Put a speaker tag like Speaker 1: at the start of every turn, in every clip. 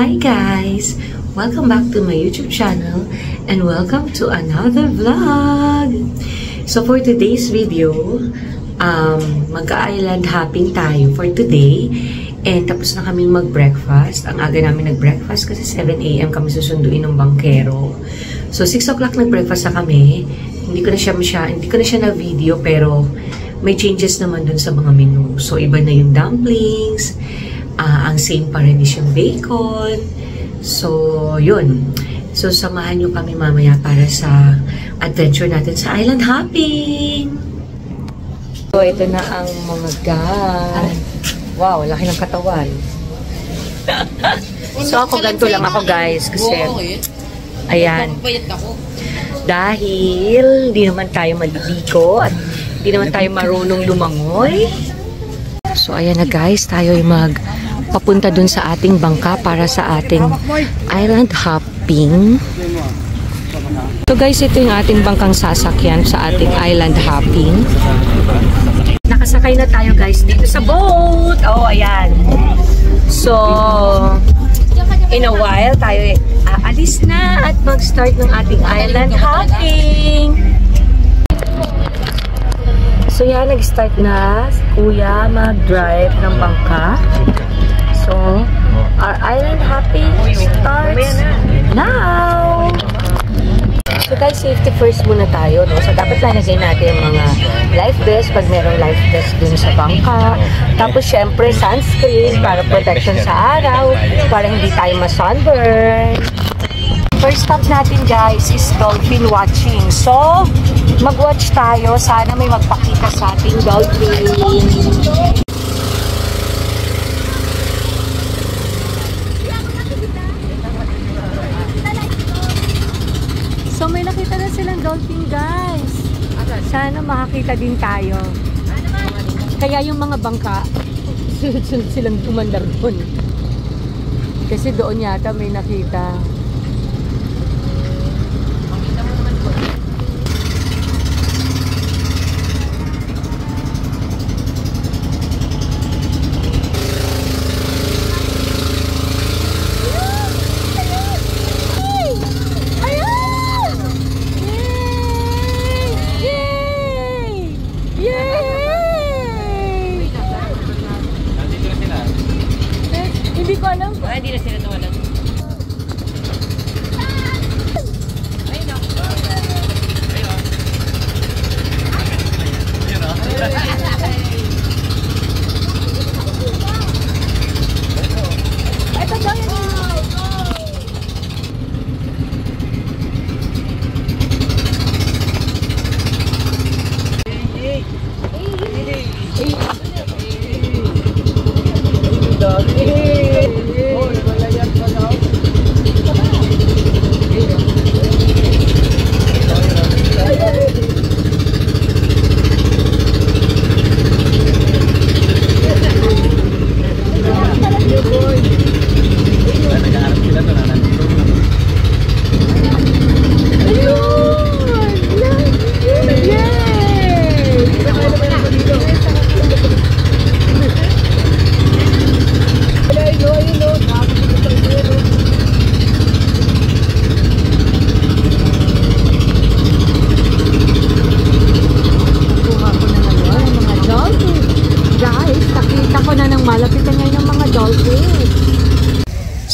Speaker 1: Hi guys! Welcome back to my YouTube channel and welcome to another vlog! So for today's video, magka-island hopping tayo for today and tapos na kami mag-breakfast. Ang aga namin nag-breakfast kasi 7 AM kami susunduin ng bangkero. So 6 o'clock nag-breakfast na kami. Hindi ko na siya na video pero may changes naman dun sa mga menu. So iba na yung dumplings, ang same pa rin is yung bacon. So, yun. So, samahan nyo kami mamaya para sa adventure natin sa island hopping. So, ito na ang mga guys. Wow, laki ng katawan. So, ako ganito lang ako guys. Kasi, ayan. Dahil, hindi naman tayo maliligo at hindi naman tayo marunong lumangoy. So, ayan na guys. Tayo ay papunta dun sa ating bangka para sa ating island hopping. So guys, ito yung ating bangkang sasakyan sa ating island hopping. Nakasakay na tayo guys dito sa boat. Oh, ayan. So, in a while, tayo aalis na at mag-start ng ating island hopping. So yan, nag-start na kuya mag-drive ng bangka. So, our island hopping starts now! So guys, safety first muna tayo, no? So dapat lalagay natin yung mga life vest pag merong life vest dun sa bangka. Tapos syempre sunscreen para protection sa araw, para hindi tayo ma-sunburn. First stop natin guys is dolphin watching. So, mag-watch tayo. Sana may magpakita sa ating dolphin. So, may nakita na silang dolphin guys. Sana makakita din tayo. Kaya yung mga bangka, sunod silang umandar doon. Kasi doon yata may nakita.
Speaker 2: Hindi na sila tumalang. Ayun o. Ayun o. Ito daw yun.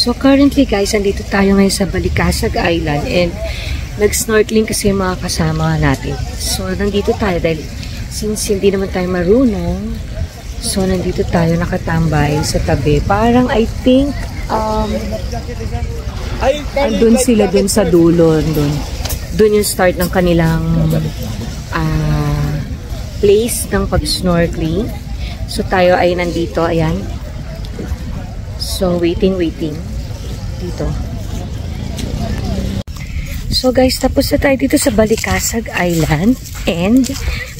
Speaker 1: So currently guys, andito tayo ngayon sa Balikasag Island and nag-snorkeling kasi yung mga kasama natin. So nandito tayo dahil since hindi naman tayo marunong, so nandito tayo nakatambay sa tabi. Parang I think andun sila dun sa dulo. Dun yung start ng kanilang place ng pag-snorkeling. So tayo ay nandito, ayan. So waiting dito. So guys, tapos na tayo dito sa Balikasag Island and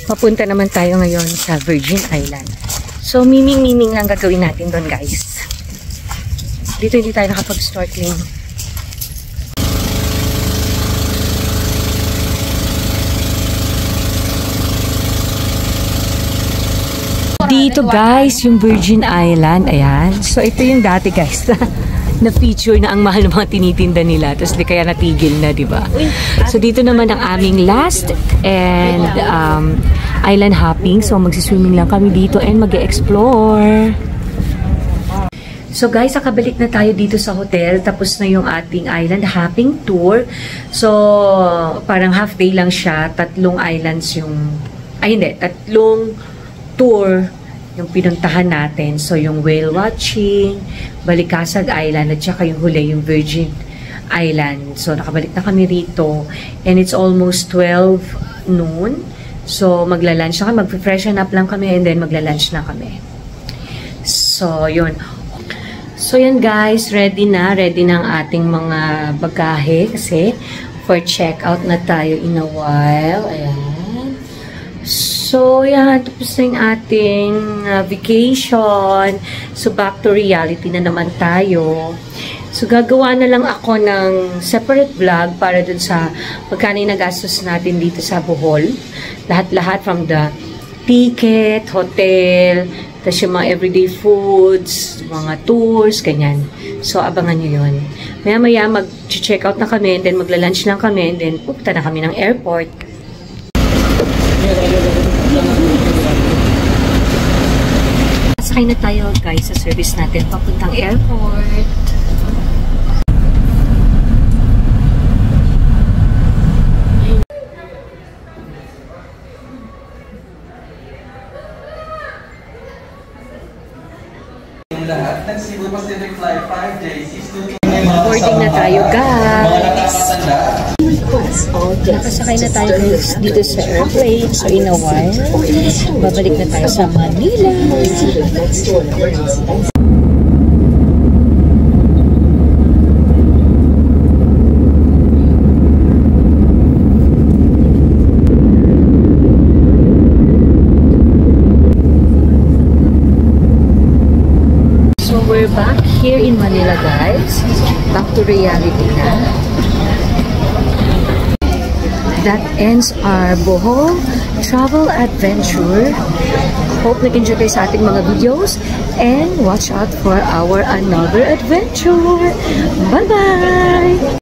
Speaker 1: papunta naman tayo ngayon sa Virgin Island. So miming lang gagawin natin doon guys. Dito hindi tayo nakapag-snorkeling. Dito guys, yung Virgin Island. Ayan. So ito yung dati guys. na-feature na ang mahal ng mga tinitinda nila. Tapos di kaya natigil na, di ba? So dito naman ang aming last and island hopping. So magsiswimming lang kami dito and mag-explore. So guys, nakabalik na tayo dito sa hotel. Tapos na yung ating island hopping tour. So parang half day lang siya. 3 islands yung... Ay hindi, 3 tour yung pinuntahan natin. So yung whale watching, Balikasag Island, at saka yung huli, yung Virgin Island. So nakabalik na kami rito. And it's almost 12 noon. So magla-lunch na kami. Mag-freshen up lang kami and then magla-lunch na kami. So yun. So yan guys, ready na ang ating mga bagahe kasi for check-out na tayo in a while. Ayan. So yan, tapos na yung ating vacation. So back to reality na naman tayo. So gagawa na lang ako ng separate vlog para dun sa magkano yung nagastos natin dito sa Bohol. Lahat-lahat from the ticket, hotel, tapos yung mga everyday foods, mga tours, ganyan. So, abangan nyo yun. Maya-maya, mag-check out na kami, and then magla-lunch lang kami, and then pupunta na kami ng airport. Sakay na tayo, guys, sa service natin papuntang airport. Boarding na tayo, guys. Nakasakay na tayo dito sa airplane. So, in a while, babalik na tayo sa Manila. We're back here in Manila, guys. Back to reality na. That ends our Bohol travel adventure. Hope nag-enjoy kayo sa ating mga videos and watch out for our another adventure. Bye-bye!